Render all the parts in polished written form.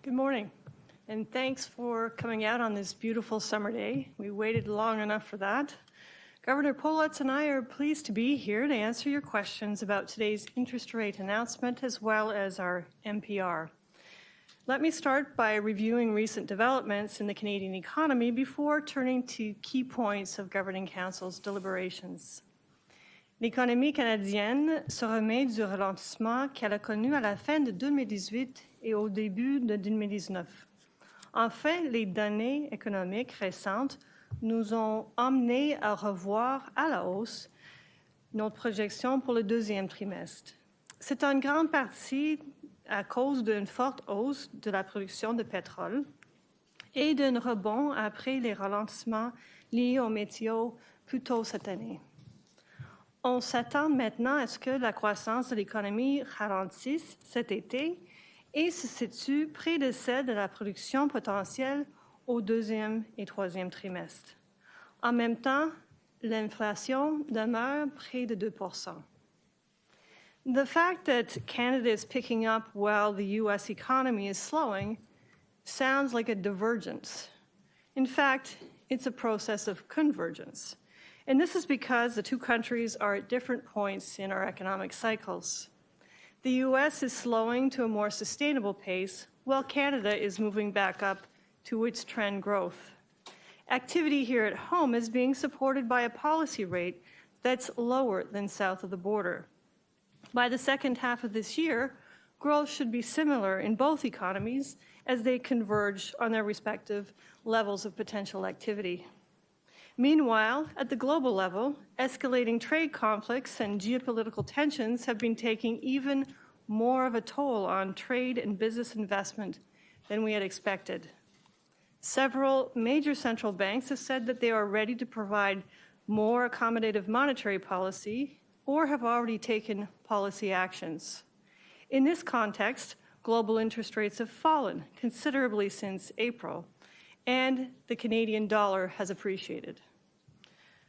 Good morning, and thanks for coming out on this beautiful summer day. We waited long enough for that. Governor Polotz and I are pleased to be here to answer your questions about today's interest rate announcement as well as our MPR. Let me start by reviewing recent developments in the Canadian economy before turning to key points of Governing Council's deliberations. L'économie canadienne se remet du ralentissement qu'elle a connu à la fin de 2018 et au début de 2019. Enfin, les données économiques récentes nous ont amenés à revoir à la hausse notre projection pour le deuxième trimestre. C'est en grande partie à cause d'une forte hausse de la production de pétrole et d'un rebond après les ralentissements liés aux météos plus tôt cette année. On s'attend maintenant à ce que la croissance de l'économie ralentisse cet été et se situe près de celle de la production potentielle au deuxième et troisième trimestre. En même temps, l'inflation demeure près de 2%. The fact that Canada is picking up while the U.S. economy is slowing sounds like a divergence. In fact, it's a process of convergence. And this is because the two countries are at different points in our economic cycles. The U.S. is slowing to a more sustainable pace, while Canada is moving back up to its trend growth. Activity here at home is being supported by a policy rate that's lower than south of the border. By the second half of this year, growth should be similar in both economies as they converge on their respective levels of potential activity. Meanwhile, at the global level, escalating trade conflicts and geopolitical tensions have been taking even more of a toll on trade and business investment than we had expected. Several major central banks have said that they are ready to provide more accommodative monetary policy or have already taken policy actions. In this context, global interest rates have fallen considerably since April, and the Canadian dollar has appreciated.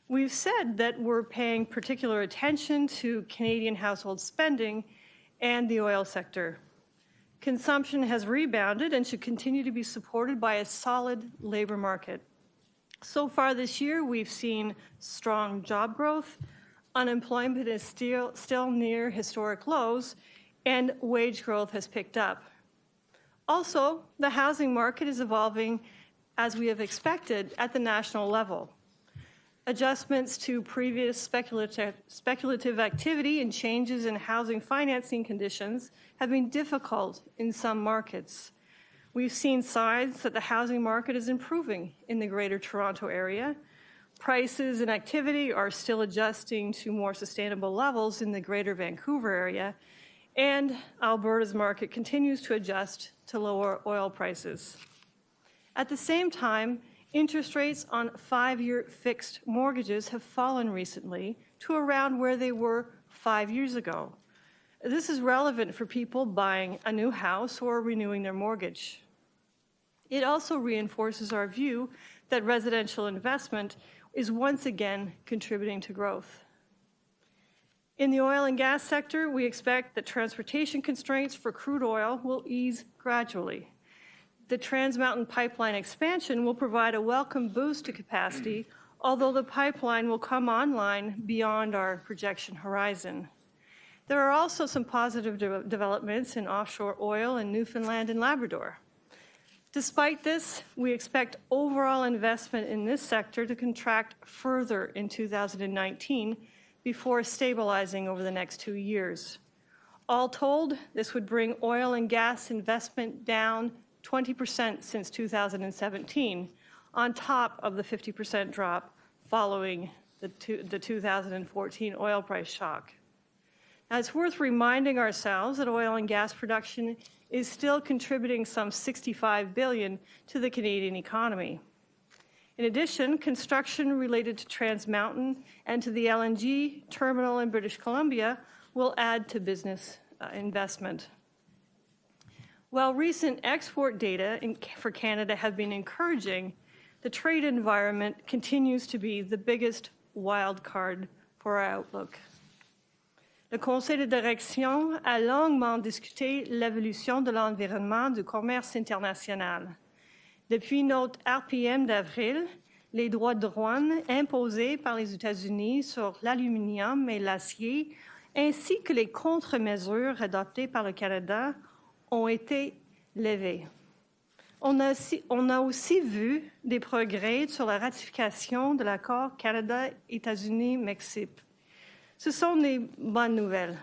We've said that we're paying particular attention to Canadian household spending and the oil sector. Consumption has rebounded and should continue to be supported by a solid labor market. So far this year, we've seen strong job growth, unemployment is still near historic lows, and wage growth has picked up. Also, the housing market is evolving as we have expected at the national level. Adjustments to previous speculative activity and changes in housing financing conditions have been difficult in some markets. We've seen signs that the housing market is improving in the Greater Toronto area. Prices and activity are still adjusting to more sustainable levels in the Greater Vancouver area, and Alberta's market continues to adjust to lower oil prices. At the same time, interest rates on 5-year fixed mortgages have fallen recently to around where they were 5 years ago. This is relevant for people buying a new house or renewing their mortgage. It also reinforces our view that residential investment is once again contributing to growth. In the oil and gas sector, we expect that transportation constraints for crude oil will ease gradually. The Trans Mountain Pipeline expansion will provide a welcome boost to capacity, although the pipeline will come online beyond our projection horizon. There are also some positive developments in offshore oil in Newfoundland and Labrador. Despite this, we expect overall investment in this sector to contract further in 2019 before stabilizing over the next 2 years. All told, this would bring oil and gas investment down 20% since 2017, on top of the 50% drop following the 2014 oil price shock. Now, it's worth reminding ourselves that oil and gas production is still contributing some $65 billion to the Canadian economy. In addition, construction related to Trans Mountain and to the LNG terminal in British Columbia will add to business investment. While recent export data for Canada have been encouraging, the trade environment continues to be the biggest wild card for our outlook. Le Conseil de direction a longuement discuté l'évolution de l'environnement du commerce international. Depuis notre RPM d'avril, les droits de douane imposés par les États-Unis sur l'aluminium et l'acier, ainsi que les contre-mesures adoptées par le Canada, ont été levés. On a aussi vu des progrès sur la ratification de l'accord Canada-États-Unis-Mexique. Ce sont des bonnes nouvelles.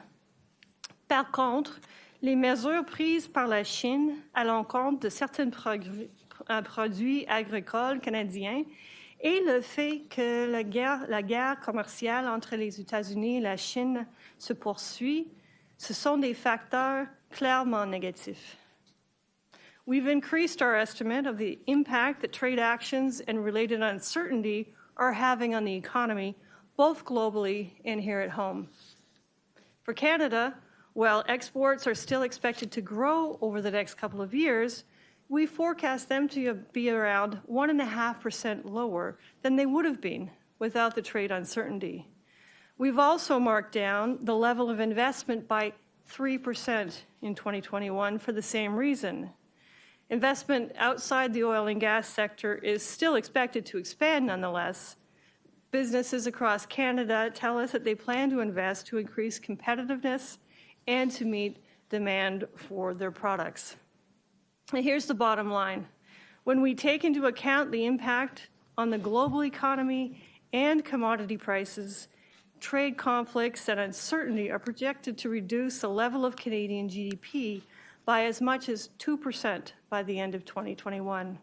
Par contre, les mesures prises par la Chine à l'encontre de certains produits agricoles canadiens et le fait que la guerre commerciale entre les États-Unis et la Chine se poursuit, ce sont des facteurs clairement négatifs. We've increased our estimate of the impact that trade actions and related uncertainty are having on the economy, both globally and here at home. For Canada, while exports are still expected to grow over the next couple of years, we forecast them to be around 1.5% lower than they would have been without the trade uncertainty. We've also marked down the level of investment by 3% in 2021 for the same reason. Investment outside the oil and gas sector is still expected to expand nonetheless. Businesses across Canada tell us that they plan to invest to increase competitiveness and to meet demand for their products. And here's the bottom line. When we take into account the impact on the global economy and commodity prices, trade conflicts and uncertainty are projected to reduce the level of Canadian GDP by as much as 2% by the end of 2021.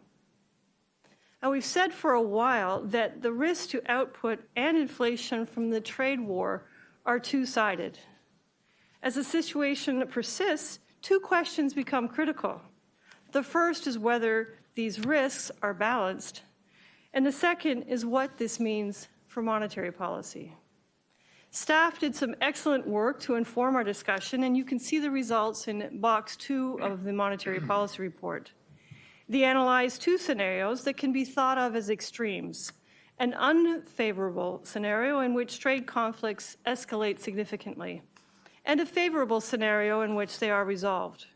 Now, we've said for a while that the risks to output and inflation from the trade war are two-sided. As the situation persists, two questions become critical. The first is whether these risks are balanced, and the second is what this means for monetary policy. Staff did some excellent work to inform our discussion, and you can see the results in box 2 of the Monetary Policy Report. They analyzed two scenarios that can be thought of as extremes: an unfavorable scenario in which trade conflicts escalate significantly, and a favorable scenario in which they are resolved.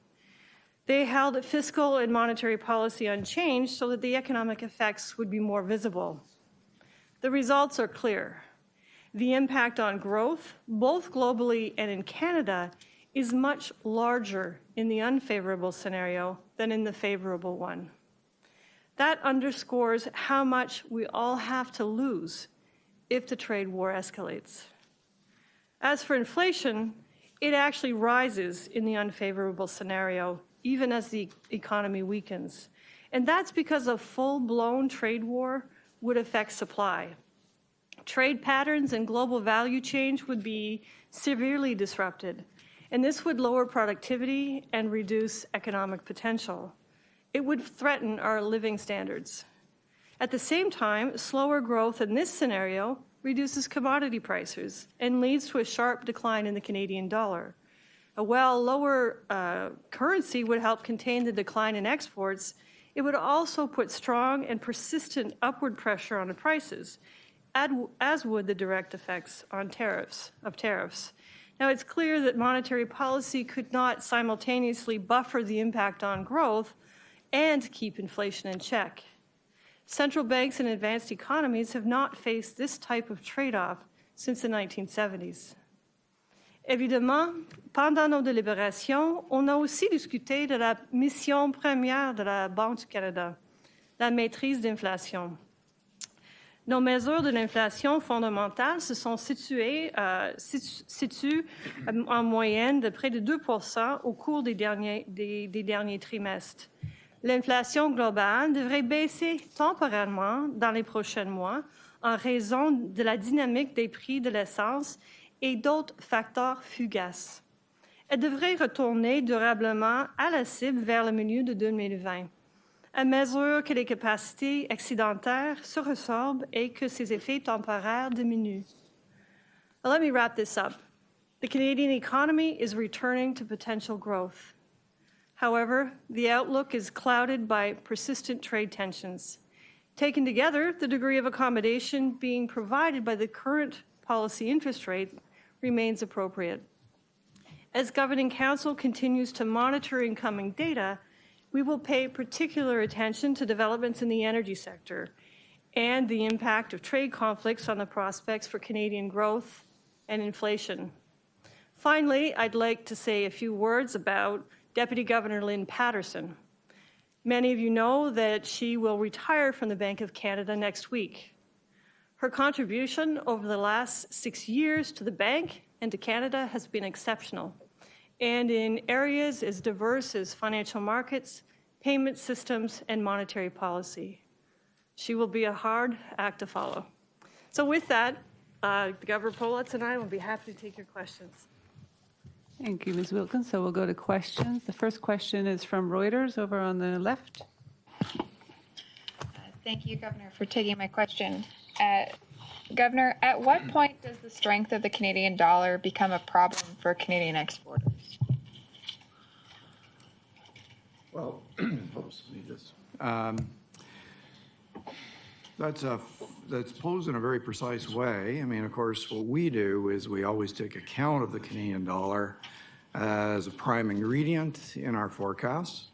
They held fiscal and monetary policy unchanged so that the economic effects would be more visible. The results are clear. The impact on growth, both globally and in Canada, is much larger in the unfavorable scenario than in the favorable one. That underscores how much we all have to lose if the trade war escalates. As for inflation, it actually rises in the unfavorable scenario, even as the economy weakens. And that's because a full-blown trade war would affect supply. Trade patterns and global value change would be severely disrupted, and this would lower productivity and reduce economic potential. It would threaten our living standards. At the same time, slower growth in this scenario reduces commodity prices and leads to a sharp decline in the Canadian dollar. While lower currency would help contain the decline in exports, it would also put strong and persistent upward pressure on the prices, as would the direct effects on tariffs. Now, it's clear that monetary policy could not simultaneously buffer the impact on growth and keep inflation in check. Central banks in advanced economies have not faced this type of trade-off since the 1970s. Évidemment, pendant nos délibérations, on a aussi discuté de la mission première de la Banque du Canada, la maîtrise d'inflation. Nos mesures de l'inflation fondamentale se sont situées en moyenne de près de 2% au cours des derniers trimestres. L'inflation globale devrait baisser temporairement dans les prochains mois en raison de la dynamique des prix de l'essence et d'autres facteurs fugaces. Elle devrait retourner durablement à la cible vers le milieu de 2020, à mesure que les capacités excédentaires se résorbent et que ses effets temporaires diminuent. Now, let me wrap this up. The Canadian economy is returning to potential growth. However, the outlook is clouded by persistent trade tensions. Taken together, the degree of accommodation being provided by the current policy interest rate remains appropriate. As Governing Council continues to monitor incoming data, we will pay particular attention to developments in the energy sector and the impact of trade conflicts on the prospects for Canadian growth and inflation. Finally, I'd like to say a few words about Deputy Governor Lynn Patterson. Many of you know that she will retire from the Bank of Canada next week. Her contribution over the last 6 years to the bank and to Canada has been exceptional, and in areas as diverse as financial markets, payment systems, and monetary policy. She will be a hard act to follow. So with that, Governor Politz and I will be happy to take your questions. Thank you, Ms. Wilkins. So we'll go to questions. The first question is from Reuters over on the left. Thank you, Governor, for taking my question. Governor, at what point does the strength of the Canadian dollar become a problem for Canadian exporters? Well, oops, let me just. That's posed in a very precise way. I mean, of course, what we do is we always take account of the Canadian dollar as a prime ingredient in our forecasts.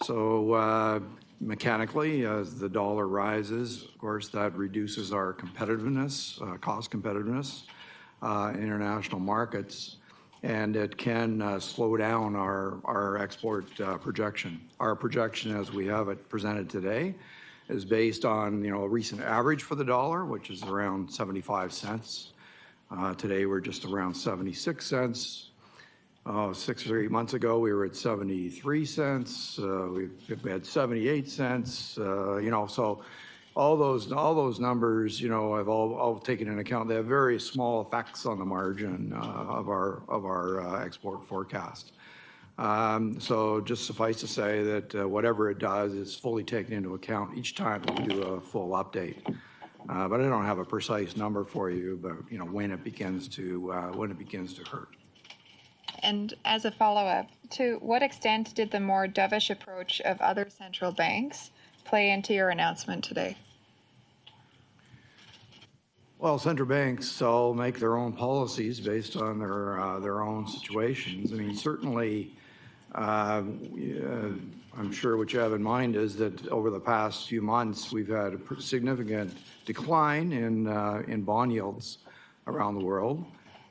So mechanically, as the dollar rises, of course, that reduces our competitiveness, cost competitiveness in international markets, and it can slow down our export projection. Our projection, as we have it presented today, is based on a recent average for the dollar, which is around 75 cents. Today we're just around 76 cents. 6 or 8 months ago we were at 73 cents. We had 78 cents. So all those numbers, I've all taken into account. They have very small effects on the margin of our export forecast. So just suffice to say that whatever it does is fully taken into account each time we do a full update. But I don't have a precise number for you, but when it begins to hurt. And as a follow-up, to what extent did the more dovish approach of other central banks play into your announcement today? Well, central banks all make their own policies based on their own situations. I mean, certainly, I'm sure what you have in mind is that over the past few months, we've had a significant decline in bond yields around the world.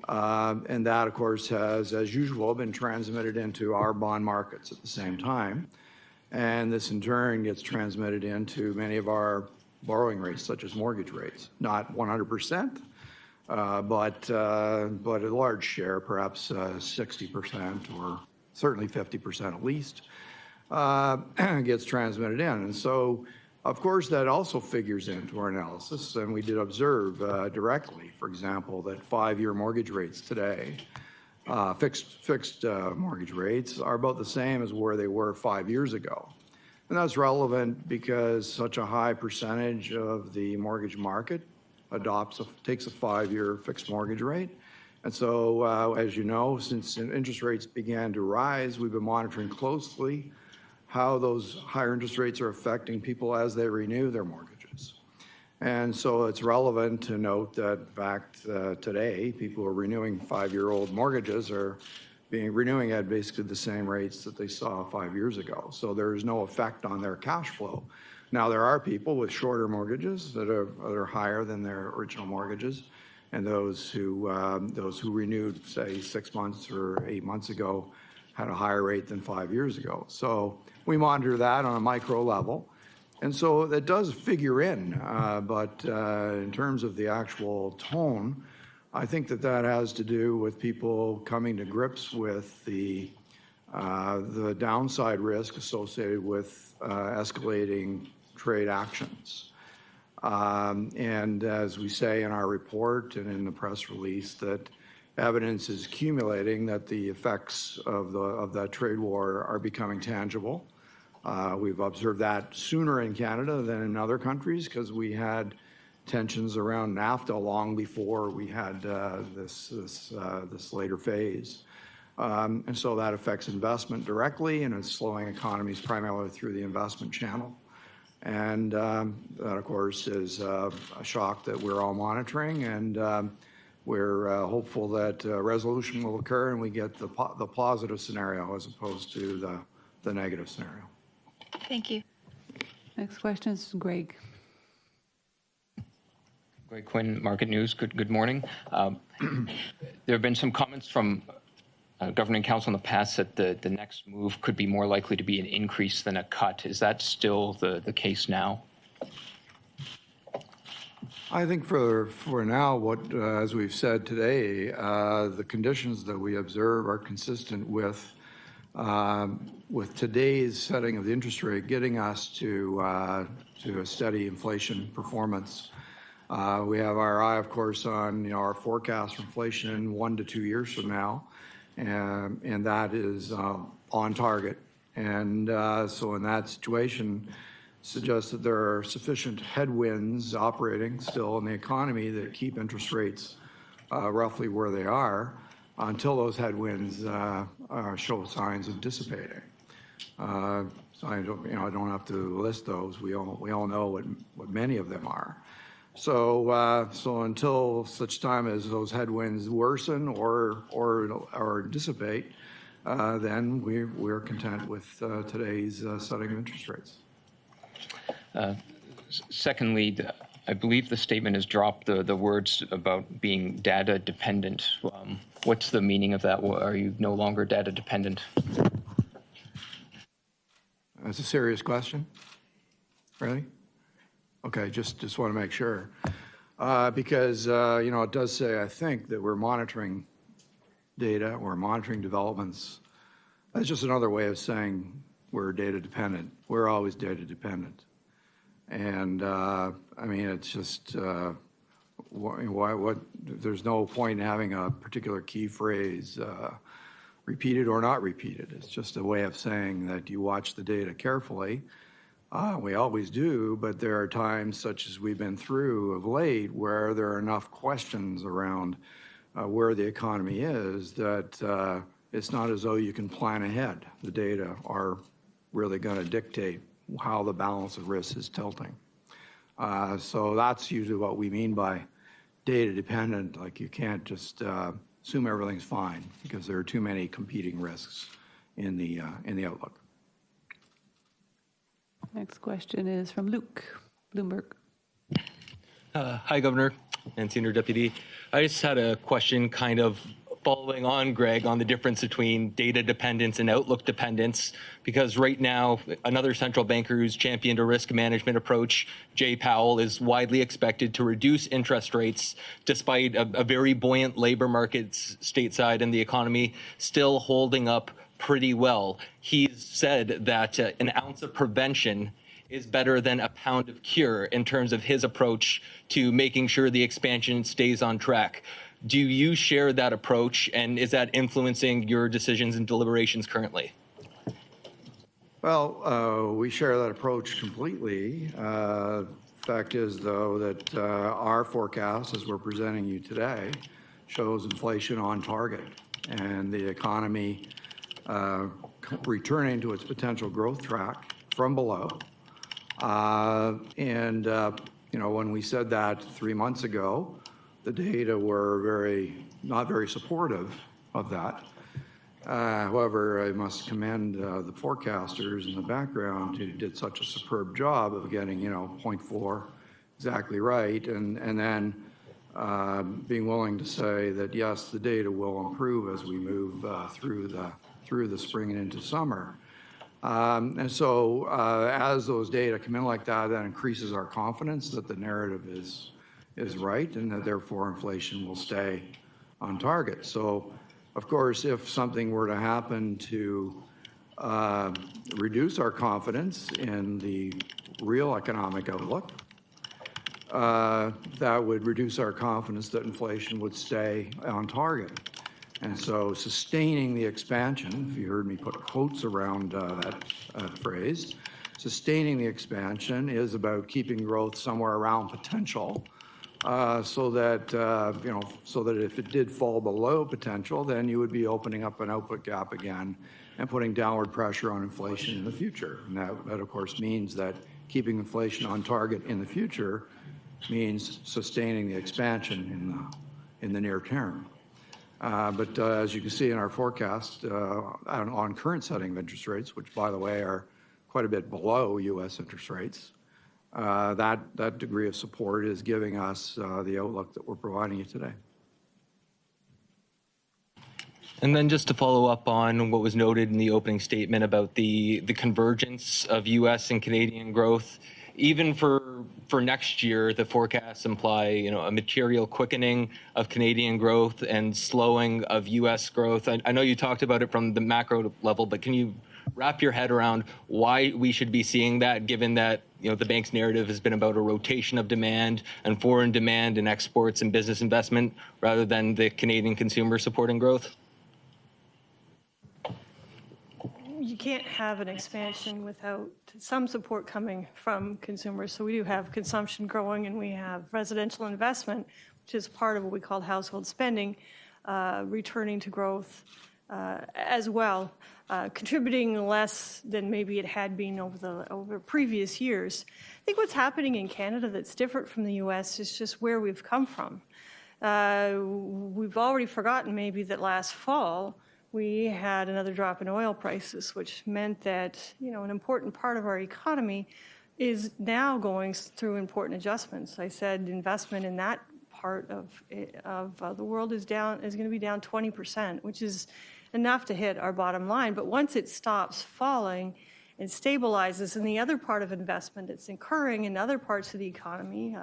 And that, of course, has, as usual, been transmitted into our bond markets at the same time. And this, in turn, gets transmitted into many of our borrowing rates, such as mortgage rates. Not 100%, but a large share, perhaps 60% or certainly 50% at least, gets transmitted in. And so, of course, that also figures into our analysis, and we did observe directly, for example, that 5-year mortgage rates today, fixed mortgage rates, are about the same as where they were 5 years ago. And that's relevant because such a high percentage of the mortgage market takes a 5-year fixed mortgage rate. And so, as you know, since interest rates began to rise, we've been monitoring closely how those higher interest rates are affecting people as they renew their mortgages. And so it's relevant to note that, in fact, today, people who are renewing 5-year-old mortgages are renewing at basically the same rates that they saw 5 years ago. So there's no effect on their cash flow. Now, there are people with shorter mortgages that are higher than their original mortgages, and those who renewed, say, 6 months or 8 months ago had a higher rate than 5 years ago. So we monitor that on a micro level. And so that does figure in, but in terms of the actual tone, I think that has to do with people coming to grips with the downside risk associated with escalating trade actions. And as we say in our report and in the press release, that evidence is accumulating that the effects of that trade war are becoming tangible. We've observed that sooner in Canada than in other countries because we had tensions around NAFTA long before we had this later phase. And so that affects investment directly, and it's slowing economies primarily through the investment channel. And that, of course, is a shock that we're all monitoring. And we're hopeful that resolution will occur and we get the positive scenario as opposed to the negative scenario. Thank you. Next question is Greg. Greg Quinn, Market News. Good morning. There have been some comments from Governing Council in the past that the next move could be more likely to be an increase than a cut. Is that still the case now? I think for now, as we've said today, the conditions that we observe are consistent with today's setting of the interest rate, getting us to a steady inflation performance. We have our eye, of course, on our forecast for inflation 1 to 2 years from now, and that is on target. And so in that situation, suggests that there are sufficient headwinds operating still in the economy that keep interest rates roughly where they are until those headwinds show signs of dissipating. So I don't have to list those. We all know what many of them are. So until such time as those headwinds worsen or dissipate, then we're content with today's setting of interest rates. Secondly, I believe the statement has dropped the words about being data dependent. What's the meaning of that? Are you no longer data dependent? That's a serious question. Really? Okay, just want to make sure. Because, it does say, I think, that we're monitoring data, we're monitoring developments. That's just another way of saying we're data dependent. We're always data dependent. And, it's just, there's no point in having a particular key phrase repeated or not repeated. It's just a way of saying that you watch the data carefully. We always do, but there are times, such as we've been through of late, where there are enough questions around where the economy is that it's not as though you can plan ahead. The data are really going to dictate how the balance of risk is tilting. So that's usually what we mean by data dependent. Like, you can't just assume everything's fine because there are too many competing risks in the outlook. Next question is from Luke, Bloomberg. Hi, Governor and Senior Deputy. I just had a question kind of following on, Greg, on the difference between data dependence and outlook dependence, because right now, another central banker who's championed a risk management approach, Jay Powell, is widely expected to reduce interest rates despite a very buoyant labor market stateside and the economy still holding up pretty well. He's said that an ounce of prevention is better than a pound of cure in terms of his approach to making sure the expansion stays on track. Do you share that approach, and is that influencing your decisions and deliberations currently? Well, we share that approach completely. Fact is, though, that our forecast, as we're presenting you today, shows inflation on target and the economy returning to its potential growth track from below. When we said that 3 months ago, the data were not very supportive of that. However, I must commend the forecasters in the background who did such a superb job of getting 0.4 exactly right, and then being willing to say that yes, the data will improve as we move through the spring and into summer. And so as those data come in like that increases our confidence that the narrative is right and that therefore inflation will stay on target. So, of course, if something were to happen to reduce our confidence in the real economic outlook, that would reduce our confidence that inflation would stay on target. And so sustaining the expansion, if you heard me put quotes around that phrase, sustaining the expansion is about keeping growth somewhere around potential, so that if it did fall below potential, then you would be opening up an output gap again and putting downward pressure on inflation in the future. And that of course, means that keeping inflation on target in the future means sustaining the expansion in the near term. But as you can see in our forecast on current setting of interest rates, which by the way are quite a bit below U.S. interest rates, that degree of support is giving us the outlook that we're providing you today. And then just to follow up on what was noted in the opening statement about the convergence of U.S. and Canadian growth, even for next year, the forecasts imply, a material quickening of Canadian growth and slowing of U.S. growth. I know you talked about it from the macro level, but can you wrap your head around why we should be seeing that, given that the bank's narrative has been about a rotation of demand and foreign demand and exports and business investment rather than the Canadian consumer supporting growth? You can't have an expansion without some support coming from consumers. So we do have consumption growing, and we have residential investment, which is part of what we call household spending, returning to growth as well, contributing less than maybe it had been over previous years. I think what's happening in Canada that's different from the U.S. is just where we've come from. We've already forgotten maybe that last fall, we had another drop in oil prices, which meant that, an important part of our economy is now going through important adjustments. I said investment in that part of the world is going to be down 20%, which is enough to hit our bottom line. But once it stops falling and stabilizes, and the other part of investment that's occurring in other parts of the economy,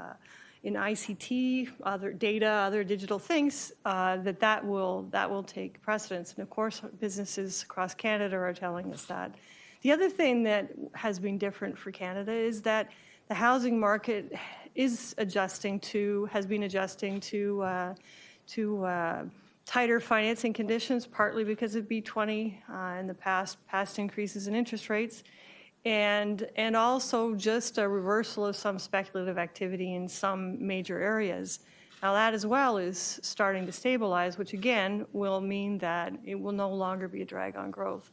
in ICT, other data, other digital things, that will take precedence. And of course, businesses across Canada are telling us that. The other thing that has been different for Canada is that the housing market has been adjusting to tighter financing conditions, partly because of B20 and the past increases in interest rates. And also just a reversal of some speculative activity in some major areas. Now that as well is starting to stabilize, which again will mean that it will no longer be a drag on growth.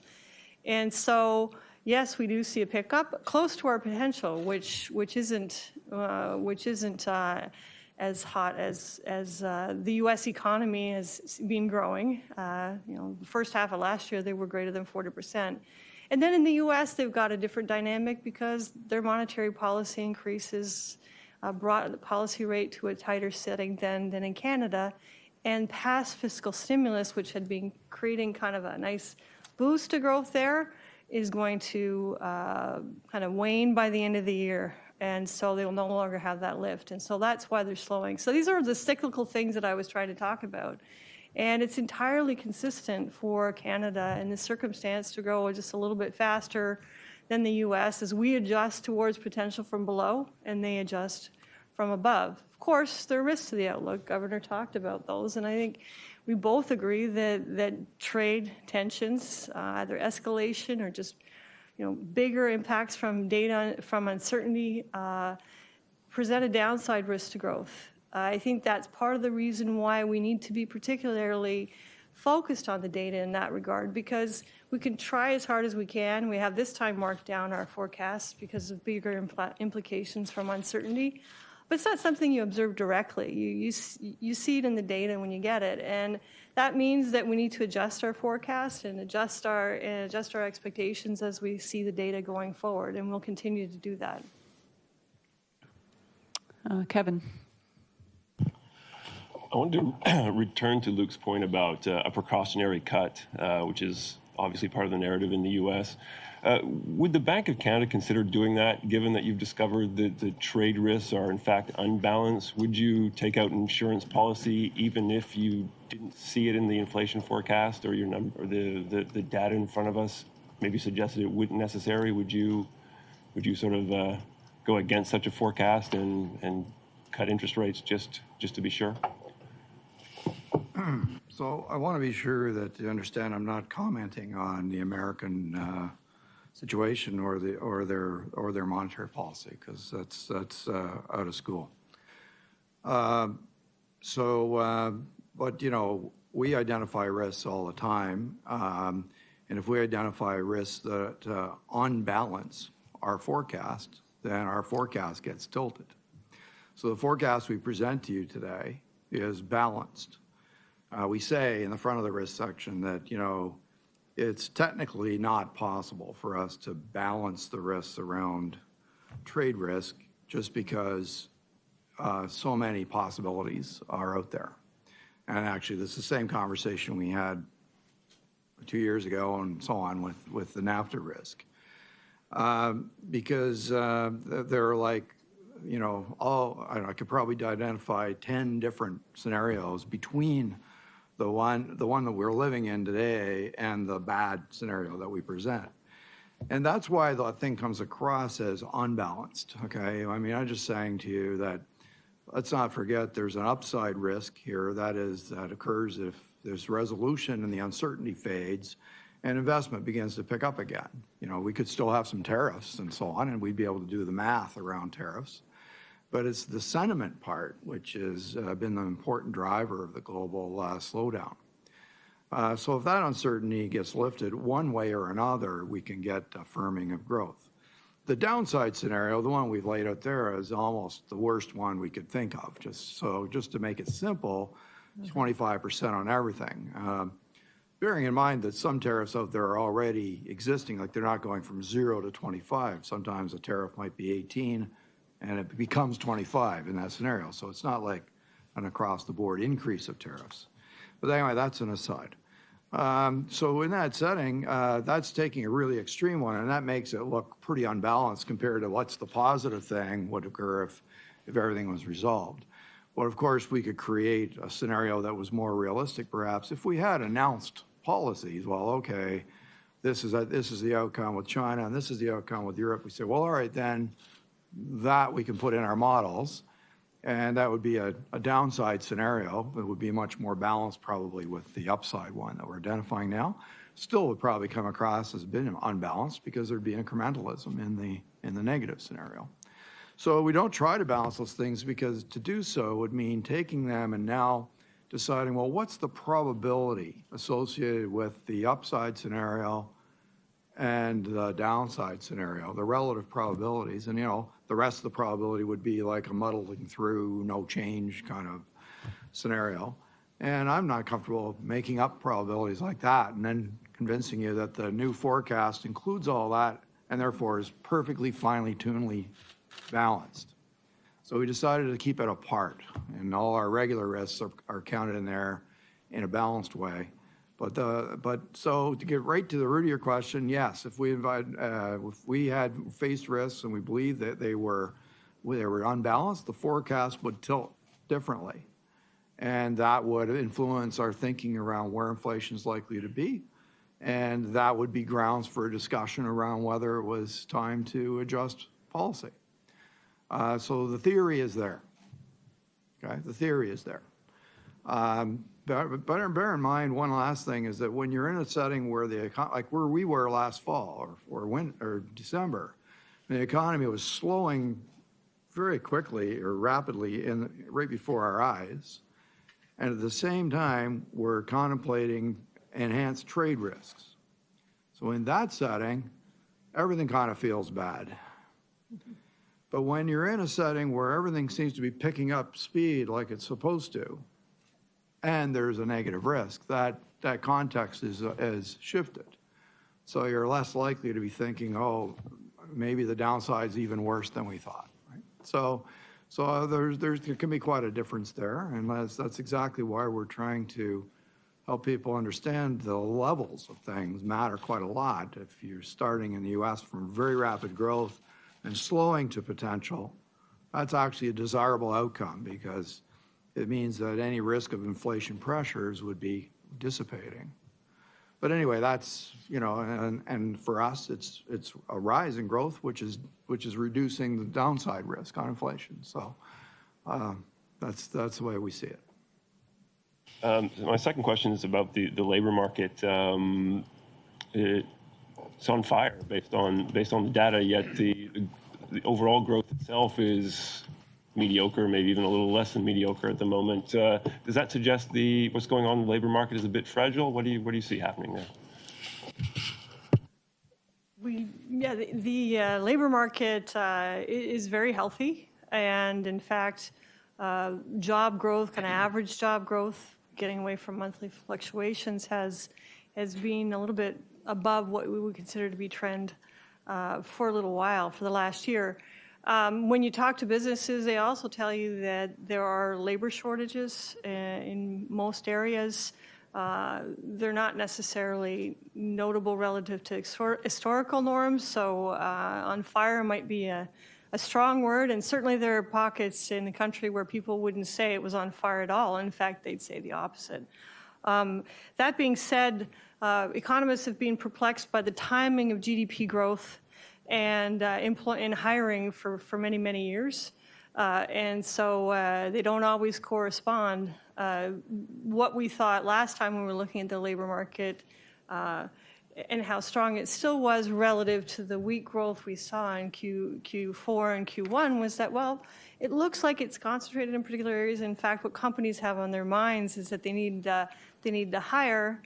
And so, yes, we do see a pickup close to our potential, which isn't as hot as the U.S. economy has been growing. The first half of last year they were greater than 40%. And then in the U.S., they've got a different dynamic because their monetary policy increases brought the policy rate to a tighter setting than in Canada. And past fiscal stimulus, which had been creating kind of a nice boost to growth there, is going to kind of wane by the end of the year. And so they will no longer have that lift. And so that's why they're slowing. So these are the cyclical things that I was trying to talk about. And it's entirely consistent for Canada in this circumstance to grow just a little bit faster than the U.S. as we adjust towards potential from below and they adjust from above. Of course, there are risks to the outlook. Governor talked about those. And I think we both agree that trade tensions, either escalation or just bigger impacts from data, from uncertainty, present a downside risk to growth. I think that's part of the reason why we need to be particularly focused on the data in that regard, because we can try as hard as we can. We have this time marked down our forecasts because of bigger implications from uncertainty. But it's not something you observe directly. You see it in the data when you get it. And that means that we need to adjust our forecast and adjust our expectations as we see the data going forward. And we'll continue to do that. Kevin. I want to return to Luke's point about a precautionary cut, which is obviously part of the narrative in the U.S. Would the Bank of Canada consider doing that, given that you've discovered that the trade risks are in fact unbalanced? Would you take out insurance policy even if you didn't see it in the inflation forecast or your number, or the data in front of us maybe suggested it wouldn't necessary? Would you sort of go against such a forecast and cut interest rates just to be sure? So I want to be sure that you understand I'm not commenting on the American situation or their monetary policy, because that's out of school. But we identify risks all the time, and if we identify risks that unbalance our forecast, then our forecast gets tilted. So the forecast we present to you today is balanced. We say in the front of the risk section that, it's technically not possible for us to balance the risks around trade risk just because so many possibilities are out there. And actually, this is the same conversation we had 2 years ago and so on with the NAFTA risk. Because there are like, I could probably identify 10 different scenarios between the one that we're living in today and the bad scenario that we present. And that's why the thing comes across as unbalanced, okay? I mean, I'm just saying to you that let's not forget there's an upside risk here that occurs if there's resolution and the uncertainty fades and investment begins to pick up again. We could still have some tariffs and so on, and we'd be able to do the math around tariffs. But it's the sentiment part which has been the important driver of the global slowdown. So if that uncertainty gets lifted one way or another, we can get a firming of growth. The downside scenario, the one we've laid out there, is almost the worst one we could think of. Just to make it simple, 25% on everything. Bearing in mind that some tariffs out there are already existing, like they're not going from 0 to 25. Sometimes a tariff might be 18 and it becomes 25 in that scenario. So it's not like an across-the-board increase of tariffs. But anyway, that's an aside. So in that setting, that's taking a really extreme one, and that makes it look pretty unbalanced compared to what's the positive thing would occur if everything was resolved. Well, of course, we could create a scenario that was more realistic, perhaps, if we had announced policies. Well, okay, this is the outcome with China, and this is the outcome with Europe. We say, well, all right, then that we can put in our models, and that would be a downside scenario. It would be much more balanced probably with the upside one that we're identifying now. Still would probably come across as being unbalanced because there'd be incrementalism in the negative scenario. So we don't try to balance those things because to do so would mean taking them and now deciding, well, what's the probability associated with the upside scenario and the downside scenario, the relative probabilities. And, the rest of the probability would be like a muddling through, no change kind of scenario. And I'm not comfortable making up probabilities like that and then convincing you that the new forecast includes all that and therefore is perfectly finely tunedly balanced. So we decided to keep it apart, and all our regular risks are counted in there in a balanced way. But so to get right to the root of your question, yes, if we had faced risks and we believed that they were unbalanced, the forecast would tilt differently, and that would influence our thinking around where inflation is likely to be, and that would be grounds for a discussion around whether it was time to adjust policy. So the theory is there. Okay, the theory is there. But bear in mind, one last thing is that when you're in a setting where like where we were last fall or December, the economy was slowing very quickly or rapidly right before our eyes, and at the same time, we're contemplating enhanced trade risks. So in that setting, everything kind of feels bad. But when you're in a setting where everything seems to be picking up speed like it's supposed to, and there's a negative risk, that context is shifted. So you're less likely to be thinking, oh, maybe the downside's even worse than we thought. Right? So there can be quite a difference there, and that's exactly why we're trying to help people understand the levels of things matter quite a lot. If you're starting in the U.S. from very rapid growth and slowing to potential, that's actually a desirable outcome because it means that any risk of inflation pressures would be dissipating. But anyway, that's, and for us, it's a rise in growth, which is reducing the downside risk on inflation. So that's the way we see it. My second question is about the labor market. It's on fire based on the data, yet the overall growth itself is mediocre, maybe even a little less than mediocre at the moment. Does that suggest what's going on in the labor market is a bit fragile? What do you see happening there? The labor market is very healthy, and in fact, job growth, kind of average job growth, getting away from monthly fluctuations, has been a little bit above what we would consider to be trend for a little while, for the last year. When you talk to businesses, they also tell you that there are labor shortages in most areas. They're not necessarily notable relative to historical norms, so on fire might be a strong word, and certainly there are pockets in the country where people wouldn't say it was on fire at all. In fact, they'd say the opposite. That being said, economists have been perplexed by the timing of GDP growth and in hiring for many, many years. And so they don't always correspond. What we thought last time when we were looking at the labor market and how strong it still was relative to the weak growth we saw in Q4 and Q1 was that, well, it looks like it's concentrated in particular areas. In fact, what companies have on their minds is that they need to hire,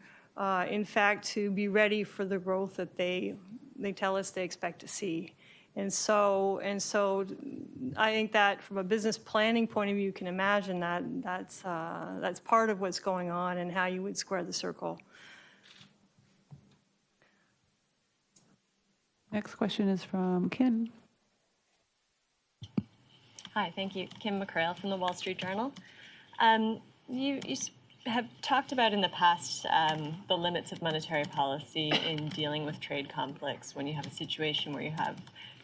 in fact, to be ready for the growth that they tell us they expect to see. And so I think that from a business planning point of view, you can imagine that's part of what's going on and how you would square the circle. Next question is from Kim. Hi, thank you. Kim McCrail from the Wall Street Journal. You have talked about in the past the limits of monetary policy in dealing with trade conflicts when you have a situation where you have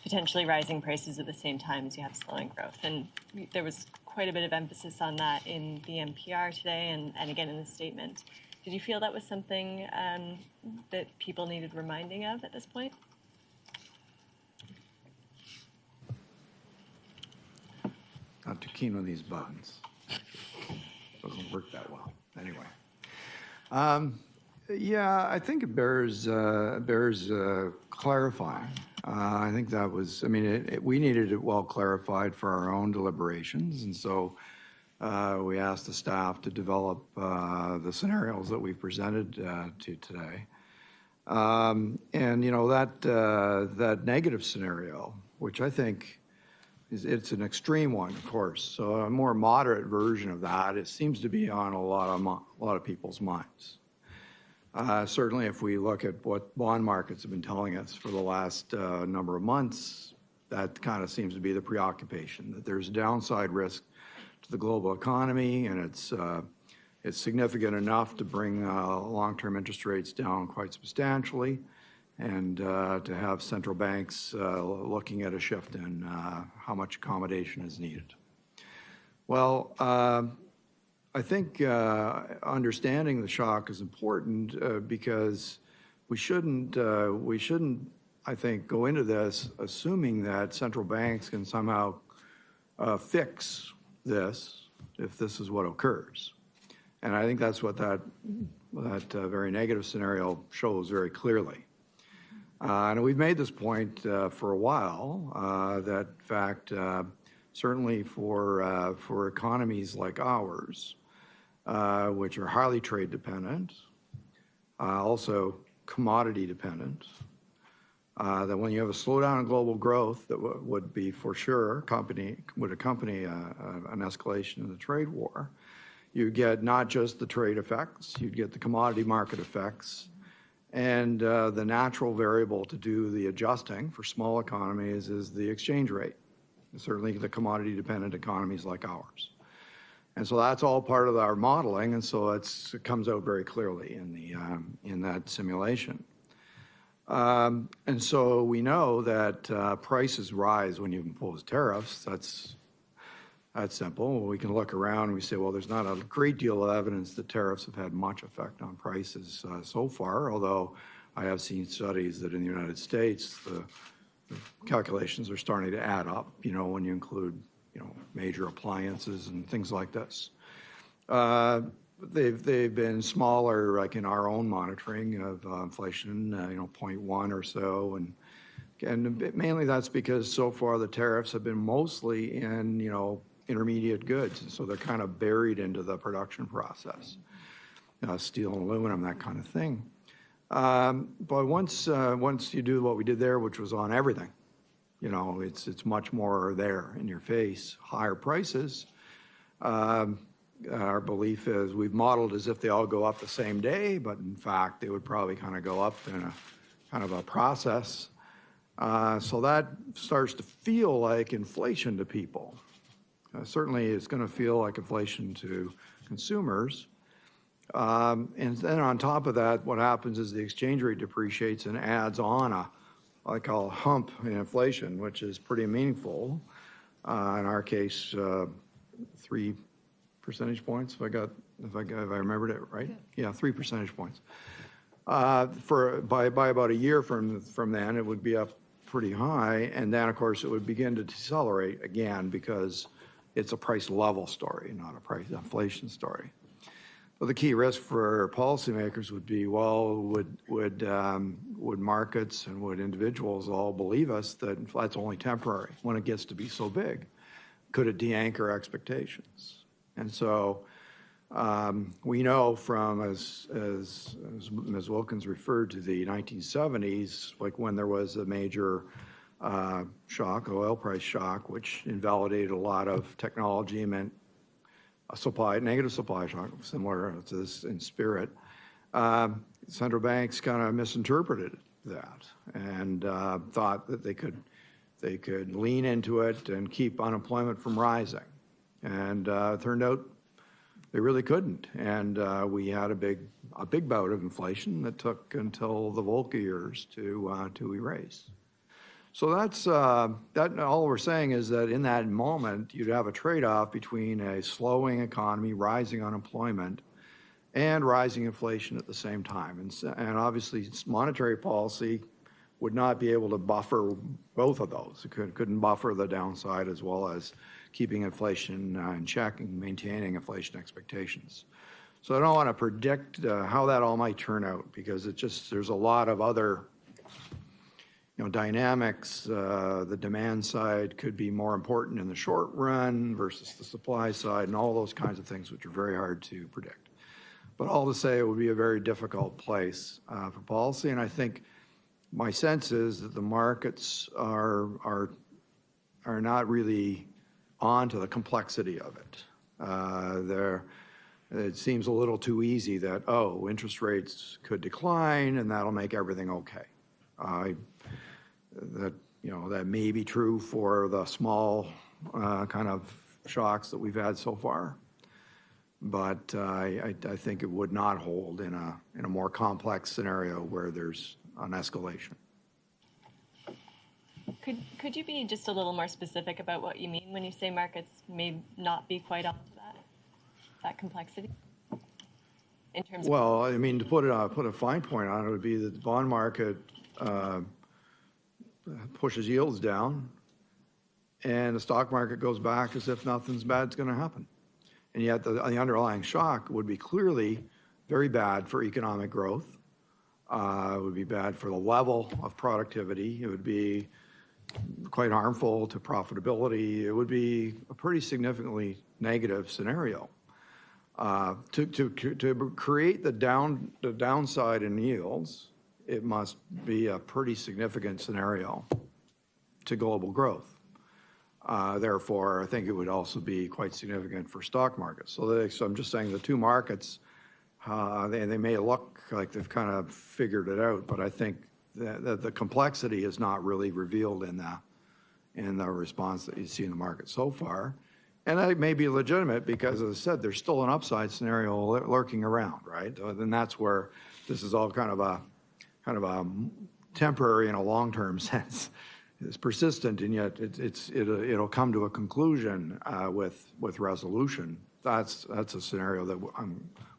potentially rising prices at the same time as you have slowing growth. And there was quite a bit of emphasis on that in the NPR today and again in the statement. Did you feel that was something that people needed reminding of at this point? Not too keen on these buttons. Doesn't work that well. Anyway. Yeah, I think it bears clarifying. I think that was, I mean, we needed it well clarified for our own deliberations. And so we asked the staff to develop the scenarios that we've presented to today. And, you know, that negative scenario, which I think it's an extreme one, of course. So a more moderate version of that, it seems to be on a lot of people's minds. Certainly, if we look at what bond markets have been telling us for the last number of months, that kind of seems to be the preoccupation, that there's downside risk to the global economy, and it's significant enough to bring long-term interest rates down quite substantially, and to have central banks looking at a shift in how much accommodation is needed. Well, I think understanding the shock is important because we shouldn't, I think, go into this assuming that central banks can somehow fix this if this is what occurs. And I think that's what that very negative scenario shows very clearly. And we've made this point for a while, that in fact, certainly for economies like ours, which are highly trade dependent, also commodity dependent, that when you have a slowdown in global growth that would be for sure would accompany an escalation in the trade war, you get not just the trade effects, you'd get the commodity market effects, and the natural variable to do the adjusting for small economies is the exchange rate, certainly the commodity-dependent economies like ours. And so that's all part of our modeling, and so it comes out very clearly in that simulation. And so we know that prices rise when you impose tariffs. That's simple. We can look around and we say, well, there's not a great deal of evidence that tariffs have had much effect on prices so far, although I have seen studies that in the United States, the calculations are starting to add up, you know, when you include, you know, major appliances and things like this. They've been smaller, like in our own monitoring of inflation, you know, 0.1 or so. And mainly that's because so far the tariffs have been mostly in, you know, intermediate goods. And so they're kind of buried into the production process, steel and aluminum, that kind of thing. But once you do what we did there, which was on everything, you know, it's much more there in your face, higher prices, Our belief is we've modeled as if they all go up the same day, but in fact, they would probably kind of go up in a kind of a process. So that starts to feel like inflation to people. Certainly, it's going to feel like inflation to consumers. And then on top of that, what happens is the exchange rate depreciates and adds on a, what I call a hump in inflation, which is pretty meaningful. In our case, 3 percentage points, if I remembered it right. Yeah, 3 percentage points. By about a year from then, it would be up pretty high, and then of course it would begin to decelerate again because it's a price level story, not a price inflation story. Well, the key risk for policymakers would be, well, would markets and would individuals all believe us that that's only temporary when it gets to be so big? Could it de-anchor expectations? And so we know from, as Ms. Wilkins referred to, the 1970s, like when there was a major shock, oil price shock, which invalidated a lot of technology and meant a negative supply shock, similar to this in spirit. Central banks kind of misinterpreted that and thought that they could lean into it and keep unemployment from rising. And it turned out they really couldn't. And we had a big bout of inflation that took until the Volcker years to erase. So that's that. All we're saying is that in that moment, you'd have a trade-off between a slowing economy, rising unemployment, and rising inflation at the same time. And obviously, monetary policy would not be able to buffer both of those. It couldn't buffer the downside as well as keeping inflation in check and maintaining inflation expectations. So I don't want to predict how that all might turn out because there's a lot of other dynamics. The demand side could be more important in the short run versus the supply side and all those kinds of things which are very hard to predict. But all to say, it would be a very difficult place for policy. And I think my sense is that the markets are not really on to the complexity of it. It seems a little too easy that, interest rates could decline and that'll make everything okay. That may be true for the small kind of shocks that we've had so far, but I think it would not hold in a more complex scenario where there's an escalation. Could you be just a little more specific about what you mean when you say markets may not be quite onto that complexity? In terms well, I mean, to put a fine point on it would be that the bond market pushes yields down, and the stock market goes back as if nothing's bad's going to happen. And yet the underlying shock would be clearly very bad for economic growth. It would be bad for the level of productivity. It would be quite harmful to profitability. It would be a pretty significantly negative scenario. To create the downside in yields, it must be a pretty significant scenario to global growth. Therefore, I think it would also be quite significant for stock markets. So I'm just saying the two markets, they may look like they've kind of figured it out, but I think that the complexity is not really revealed in the response that you see in the market so far. And that may be legitimate because, as I said, there's still an upside scenario lurking around, right? And that's where this is all kind of a temporary in a long-term sense. It's persistent, and yet it'll come to a conclusion with resolution. That's a scenario that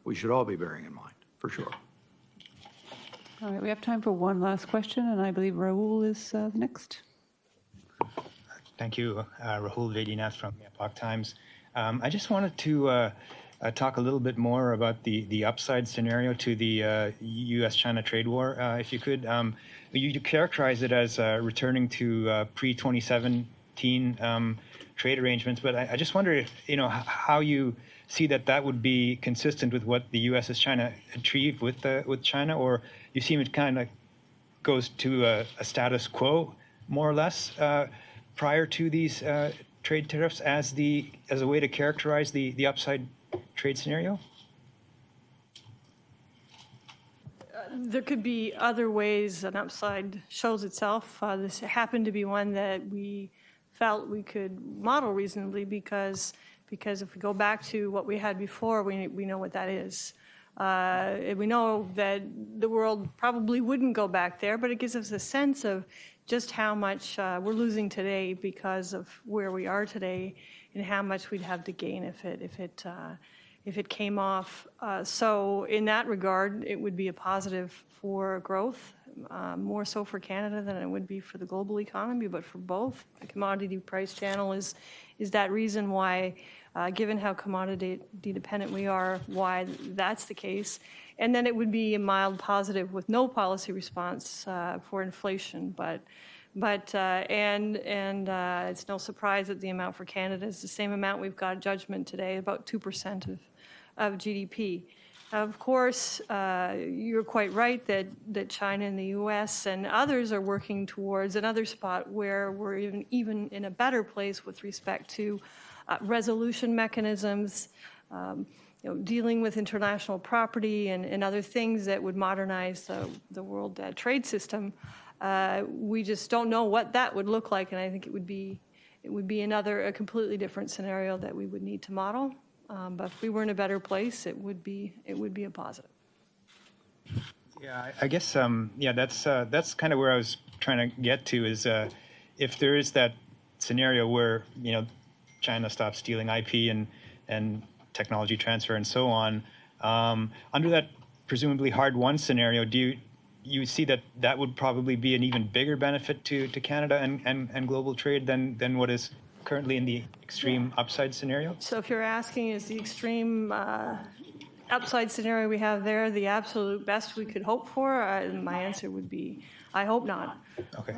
we should all be bearing in mind, for sure. All right, we have time for one last question, and I believe Rahul is next. Thank you, Rahul Vedinath from Epoch Times. I just wanted to talk a little bit more about the upside scenario to the U.S.-China trade war, if you could. You characterize it as returning to pre-2017 trade arrangements, but I just wonder if, how you see that would be consistent with what the U.S. is trying to achieve with China, or you seem it kind of goes to a status quo, more or less, prior to these trade tariffs as a way to characterize the upside trade scenario? There could be other ways an upside shows itself. This happened to be one that we felt we could model reasonably because if we go back to what we had before, we know what that is. We know that the world probably wouldn't go back there, but it gives us a sense of just how much we're losing today because of where we are today and how much we'd have to gain if it came off. So in that regard, it would be a positive for growth, more so for Canada than it would be for the global economy, but for both. The commodity price channel is that reason why, given how commodity dependent we are, why that's the case. And then it would be a mild positive with no policy response for inflation. But it's no surprise that the amount for Canada is the same amount we've got judgment today, about 2% of GDP. Of course, you're quite right that China and the U.S. and others are working towards another spot where we're even in a better place with respect to resolution mechanisms, dealing with international property and other things that would modernize the world trade system. We just don't know what that would look like, and I think it would be a completely different scenario that we would need to model. But if we were in a better place, it would be a positive. Yeah, I guess that's kind of where I was trying to get to is if there is that scenario where China stops stealing IP and technology transfer and so on, under that presumably hard-won scenario, do you see that would probably be an even bigger benefit to Canada and global trade than what is currently in the extreme upside scenario? So if you're asking, is the extreme upside scenario we have there the absolute best we could hope for? My answer would be, I hope not. Okay.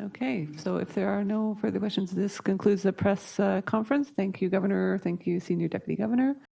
Okay, so if there are no further questions, this concludes the press conference. Thank you, Governor. Thank you, Senior Deputy Governor.